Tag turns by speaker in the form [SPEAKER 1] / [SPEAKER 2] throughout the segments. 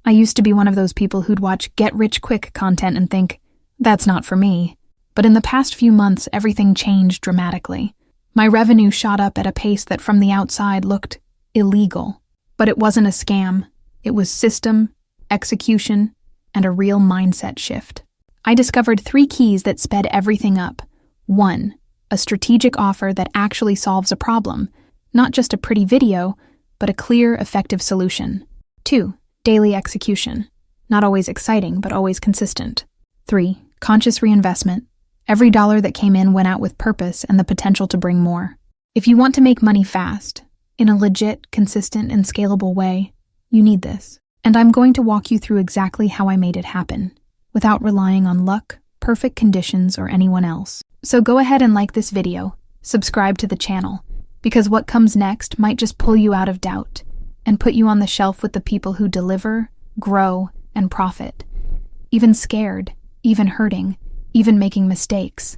[SPEAKER 1] I used to be one of those people who'd watch get-rich-quick content and think, that's not for me. But in the past few months, everything changed dramatically. My revenue shot up at a pace that from the outside looked illegal. But it wasn't a scam. It was system, execution, and a real mindset shift. I discovered 3 keys that sped everything up. 1. A strategic offer that actually solves a problem, not just a pretty video, but a clear, effective solution. 2. Daily execution, not always exciting, but always consistent. 3. Conscious reinvestment. Every dollar that came in went out with purpose and the potential to bring more. If you want to make money fast, in a legit, consistent, and scalable way, you need this. And I'm going to walk you through exactly how I made it happen, without relying on luck, perfect conditions, or anyone else. So go ahead and like this video, subscribe to the channel, because what comes next might just pull you out of doubt and put you on the shelf with the people who deliver, grow, and profit. Even scared, even hurting, even making mistakes.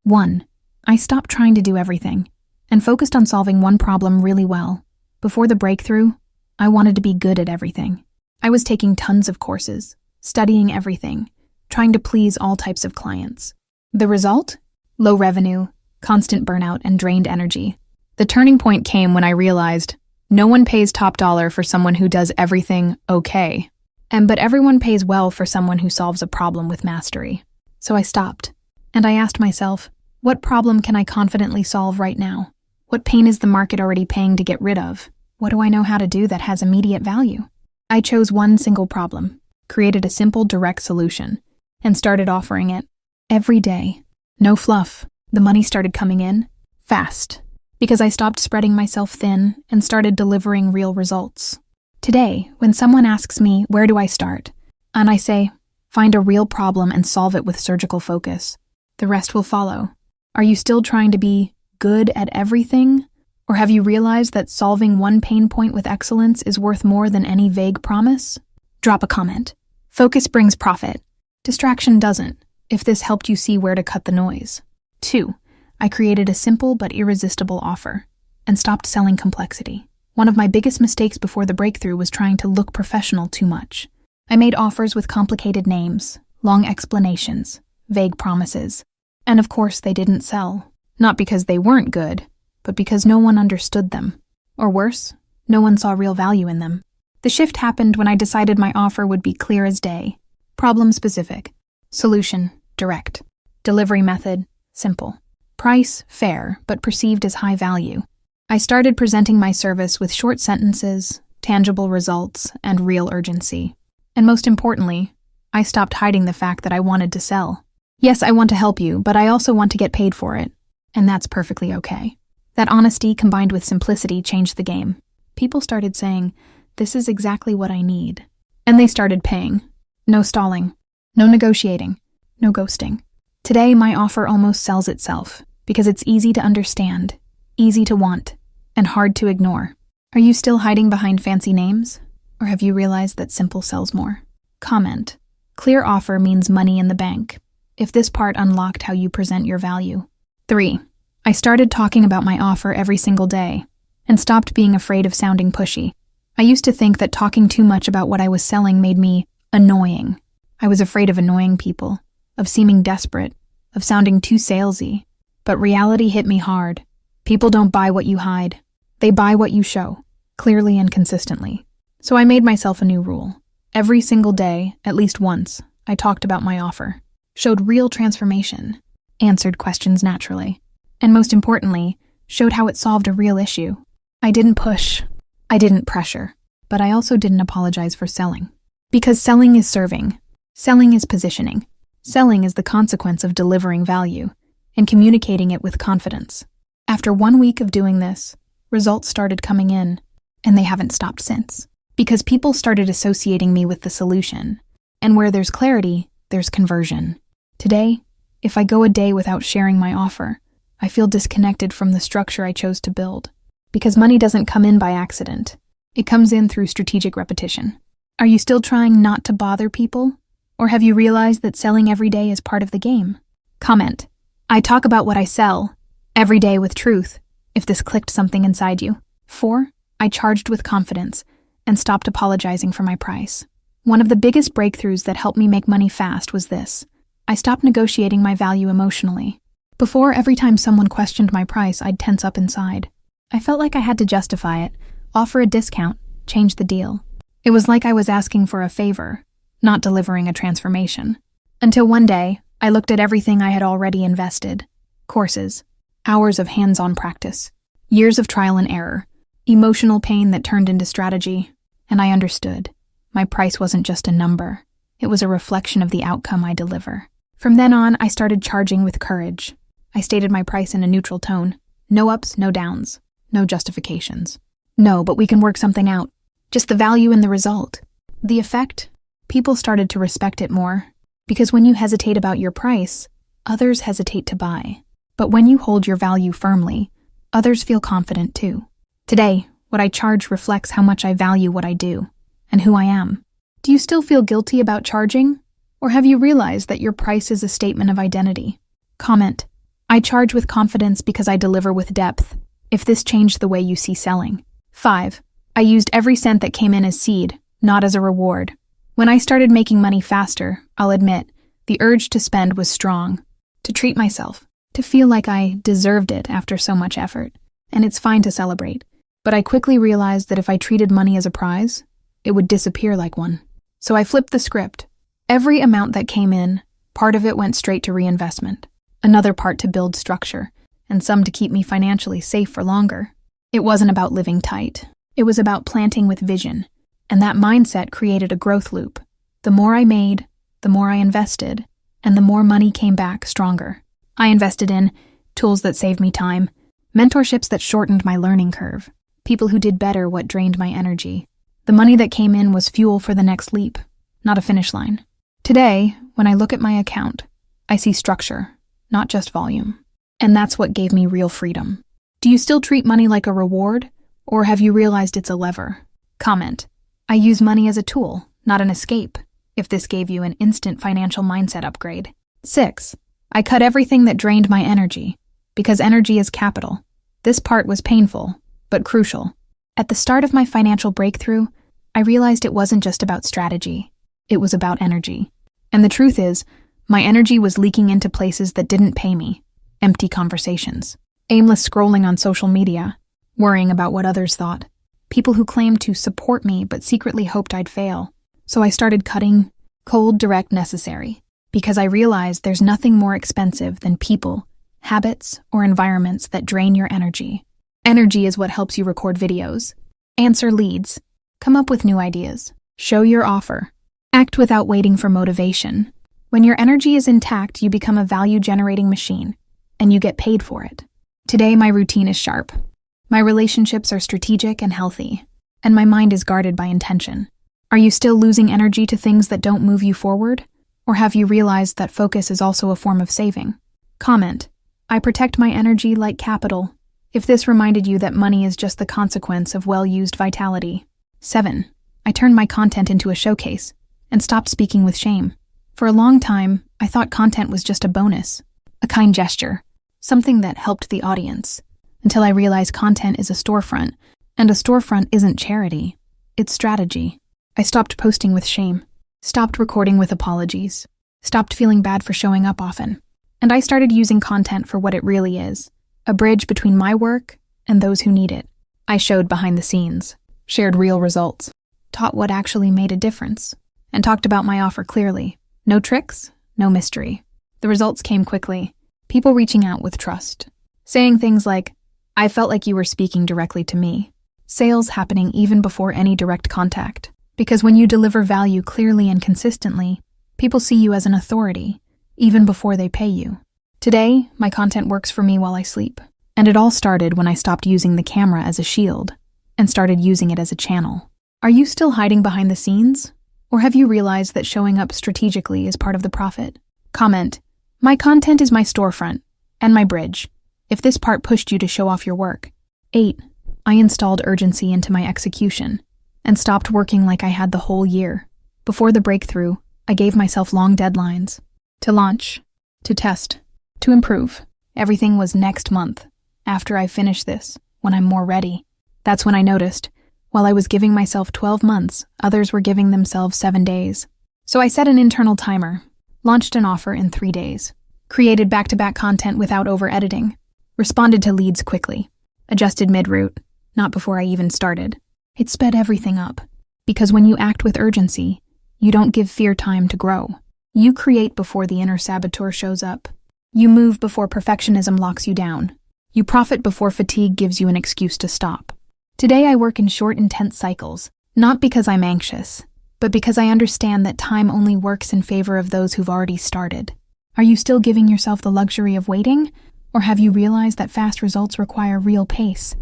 [SPEAKER 1] 1. I stopped trying to do everything and focused on solving one problem really well. Before the breakthrough, I wanted to be good at everything. I was taking tons of courses, studying everything, trying to please all types of clients. The result? Low revenue, constant burnout, and drained energy. The turning point came when I realized no one pays top dollar for someone who does everything okay. But everyone pays well for someone who solves a problem with mastery. So I stopped, and I asked myself, what problem can I confidently solve right now? What pain is the market already paying to get rid of? What do I know how to do that has immediate value? I chose one single problem, created a simple, direct solution, and started offering it every day. No fluff. The money started coming in fast, because I stopped spreading myself thin and started delivering real results. Today, when someone asks me, where do I start? And I say, find a real problem and solve it with surgical focus. The rest will follow. Are you still trying to be good at everything? Or have you realized that solving one pain point with excellence is worth more than any vague promise? Drop a comment. Focus brings profit. Distraction doesn't, if this helped you see where to cut the noise. 2. I created a simple but irresistible offer and stopped selling complexity. One of my biggest mistakes before the breakthrough was trying to look professional too much. I made offers with complicated names, long explanations, vague promises. And of course, they didn't sell. Not because they weren't good, but because no one understood them. Or worse, no one saw real value in them. The shift happened when I decided my offer would be clear as day. Problem specific. Solution, direct. Delivery method, simple. Price, fair, but perceived as high value. I started presenting my service with short sentences, tangible results, and real urgency. And most importantly, I stopped hiding the fact that I wanted to sell. Yes, I want to help you, but I also want to get paid for it. And that's perfectly okay. That honesty combined with simplicity changed the game. People started saying, this is exactly what I need. And they started paying. No stalling. No negotiating. No ghosting. Today, my offer almost sells itself because it's easy to understand, easy to want, and hard to ignore. Are you still hiding behind fancy names? Or have you realized that simple sells more? Comment. Clear offer means money in the bank. If this part unlocked how you present your value. 3. I started talking about my offer every single day and stopped being afraid of sounding pushy. I used to think that talking too much about what I was selling made me annoying. I was afraid of annoying people, of seeming desperate, of sounding too salesy. But reality hit me hard. People don't buy what you hide. They buy what you show, clearly and consistently. So I made myself a new rule. Every single day, at least once, I talked about my offer, showed real transformation, answered questions naturally, and most importantly, showed how it solved a real issue. I didn't push. I didn't pressure. But I also didn't apologize for selling. Because selling is serving. Selling is positioning. Selling is the consequence of delivering value and communicating it with confidence. After 1 week of doing this, results started coming in, and they haven't stopped since. Because people started associating me with the solution. And where there's clarity, there's conversion. Today, if I go a day without sharing my offer, I feel disconnected from the structure I chose to build. Because money doesn't come in by accident. It comes in through strategic repetition. Are you still trying not to bother people? Or have you realized that selling every day is part of the game? Comment. I talk about what I sell every day with truth, if this clicked something inside you. 4. I charged with confidence and stopped apologizing for my price. One of the biggest breakthroughs that helped me make money fast was this. I stopped negotiating my value emotionally. Before, every time someone questioned my price, I'd tense up inside. I felt like I had to justify it, offer a discount, change the deal. It was like I was asking for a favor, not delivering a transformation. Until one day, I looked at everything I had already invested. Courses, hours of hands-on practice, years of trial and error, emotional pain that turned into strategy, and I understood. My price wasn't just a number. It was a reflection of the outcome I deliver. From then on, I started charging with courage. I stated my price in a neutral tone. No ups, no downs, no justifications. No, but we can work something out. Just the value in the result. The effect? People started to respect it more. Because when you hesitate about your price, others hesitate to buy. But when you hold your value firmly, others feel confident too. Today, what I charge reflects how much I value what I do and who I am. Do you still feel guilty about charging? Or have you realized that your price is a statement of identity? Comment. I charge with confidence because I deliver with depth. If this changed the way you see selling. 5. I used every cent that came in as seed, not as a reward. When I started making money faster, I'll admit, the urge to spend was strong. To treat myself. To feel like I deserved it after so much effort. And it's fine to celebrate. But I quickly realized that if I treated money as a prize, it would disappear like one. So I flipped the script. Every amount that came in, part of it went straight to reinvestment, another part to build structure, and some to keep me financially safe for longer. It wasn't about living tight. It was about planting with vision, and that mindset created a growth loop. The more I made, the more I invested, and the more money came back stronger. I invested in tools that saved me time, mentorships that shortened my learning curve, people who did better what drained my energy. The money that came in was fuel for the next leap, not a finish line. Today, when I look at my account, I see structure, not just volume. And that's what gave me real freedom. Do you still treat money like a reward, or have you realized it's a lever? Comment. I use money as a tool, not an escape, if this gave you an instant financial mindset upgrade. 6. I cut everything that drained my energy, because energy is capital. This part was painful, but crucial. At the start of my financial breakthrough, I realized it wasn't just about strategy. It was about energy. And the truth is, my energy was leaking into places that didn't pay me. Empty conversations. Aimless scrolling on social media. Worrying about what others thought. People who claimed to support me but secretly hoped I'd fail. So I started cutting cold, direct, necessary. Because I realized there's nothing more expensive than people, habits, or environments that drain your energy. Energy is what helps you record videos, answer leads, come up with new ideas, show your offer, act without waiting for motivation. When your energy is intact, you become a value-generating machine, and you get paid for it. Today, my routine is sharp. My relationships are strategic and healthy, and my mind is guarded by intention. Are you still losing energy to things that don't move you forward? Or have you realized that focus is also a form of saving? Comment. I protect my energy like capital. If this reminded you that money is just the consequence of well-used vitality. 7. I turned my content into a showcase and stopped speaking with shame. For a long time, I thought content was just a bonus, a kind gesture, something that helped the audience, until I realized content is a storefront, and a storefront isn't charity, it's strategy. I stopped posting with shame, stopped recording with apologies, stopped feeling bad for showing up often, and I started using content for what it really is. A bridge between my work and those who need it. I showed behind the scenes, shared real results, taught what actually made a difference, and talked about my offer clearly. No tricks, no mystery. The results came quickly, people reaching out with trust, saying things like, I felt like you were speaking directly to me. Sales happening even before any direct contact. Because when you deliver value clearly and consistently, people see you as an authority, even before they pay you. Today, my content works for me while I sleep. And it all started when I stopped using the camera as a shield and started using it as a channel. Are you still hiding behind the scenes? Or have you realized that showing up strategically is part of the profit? Comment. My content is my storefront and my bridge, if this part pushed you to show off your work. 8. I installed urgency into my execution and stopped working like I had the whole year. Before the breakthrough, I gave myself long deadlines. To launch, to test, to improve. Everything was next month, after I finish this, when I'm more ready. That's when I noticed While I was giving myself 12 months, others were giving themselves 7 days. So I set an internal timer, launched an offer in 3 days, created back-to-back content without over-editing, responded to leads quickly, adjusted mid-route, not before I even started. It sped everything up. Because when you act with urgency, you don't give fear time to grow. You create before the inner saboteur shows up. You move before perfectionism locks you down. You profit before fatigue gives you an excuse to stop. Today I work in short, intense cycles, not because I'm anxious, but because I understand that time only works in favor of those who've already started. Are you still giving yourself the luxury of waiting? Or have you realized that fast results require real pace?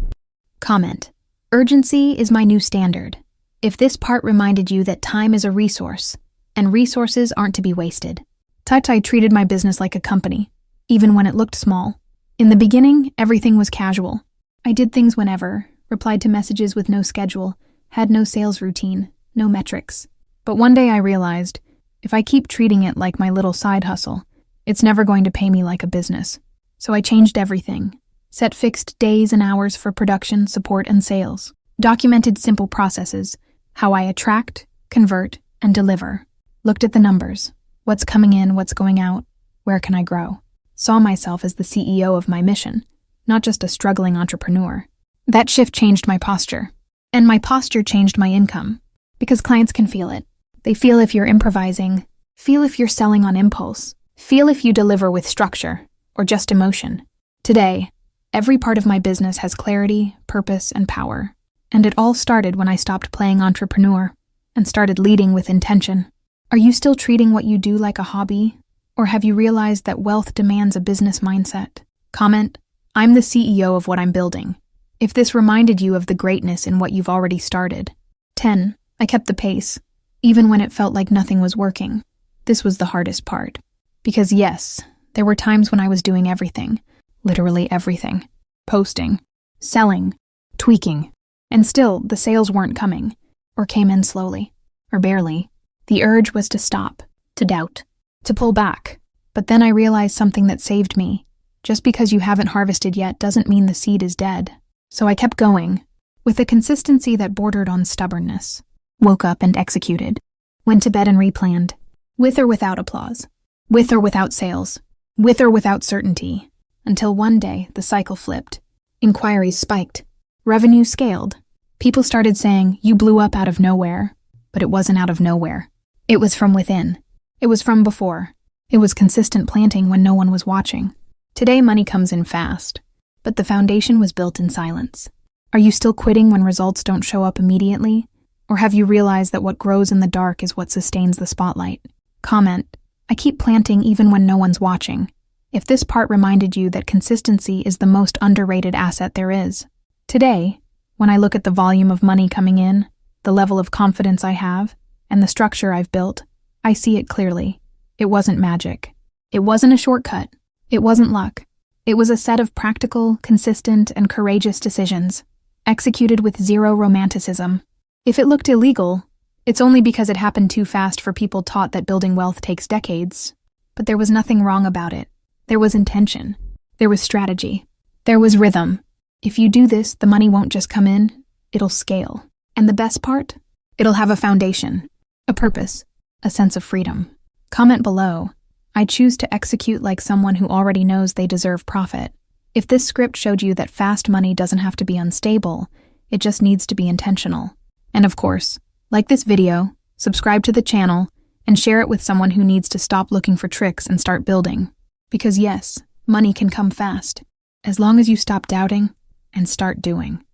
[SPEAKER 1] Comment. Urgency is my new standard. If this part reminded you that time is a resource, and resources aren't to be wasted. Tai treated my business like a company, even when it looked small. In the beginning, everything was casual. I did things whenever, replied to messages with no schedule, had no sales routine, no metrics. But one day I realized, if I keep treating it like my little side hustle, it's never going to pay me like a business. So I changed everything, set fixed days and hours for production, support, and sales, documented simple processes, how I attract, convert, and deliver, looked at the numbers, what's coming in, what's going out, where can I grow, saw myself as the CEO of my mission, not just a struggling entrepreneur. That shift changed my posture, and my posture changed my income, because clients can feel it. They feel if you're improvising, feel if you're selling on impulse, feel if you deliver with structure, or just emotion. Today, every part of my business has clarity, purpose, and power. And it all started when I stopped playing entrepreneur and started leading with intention. Are you still treating what you do like a hobby? Or have you realized that wealth demands a business mindset? Comment, I'm the CEO of what I'm building. If this reminded you of the greatness in what you've already started. 10. I kept the pace, even when it felt like nothing was working. This was the hardest part. Because yes, there were times when I was doing everything, literally everything. Posting, selling, tweaking. And still, the sales weren't coming, or came in slowly, or barely. The urge was to stop, to doubt, to pull back. But then I realized something that saved me. Just because you haven't harvested yet doesn't mean the seed is dead. So I kept going, with a consistency that bordered on stubbornness. Woke up and executed. Went to bed and replanned. With or without applause. With or without sales. With or without certainty. Until one day, the cycle flipped. Inquiries spiked. Revenue scaled. People started saying, you blew up out of nowhere. But it wasn't out of nowhere. It was from within. It was from before. It was consistent planting when no one was watching. Today, money comes in fast. But the foundation was built in silence. Are you still quitting when results don't show up immediately? Or have you realized that what grows in the dark is what sustains the spotlight? Comment, I keep planting even when no one's watching. If this part reminded you that consistency is the most underrated asset there is. Today, when I look at the volume of money coming in, the level of confidence I have, and the structure I've built, I see it clearly. It wasn't magic. It wasn't a shortcut. It wasn't luck. It was a set of practical, consistent, and courageous decisions, executed with zero romanticism. If it looked illegal, it's only because it happened too fast for people taught that building wealth takes decades. But there was nothing wrong about it. There was intention. There was strategy. There was rhythm. If you do this, the money won't just come in, it'll scale. And the best part? It'll have a foundation, a purpose, a sense of freedom. Comment below. I choose to execute like someone who already knows they deserve profit. If this script showed you that fast money doesn't have to be unstable, it just needs to be intentional. And of course, like this video, subscribe to the channel, and share it with someone who needs to stop looking for tricks and start building. Because yes, money can come fast, as long as you stop doubting and start doing.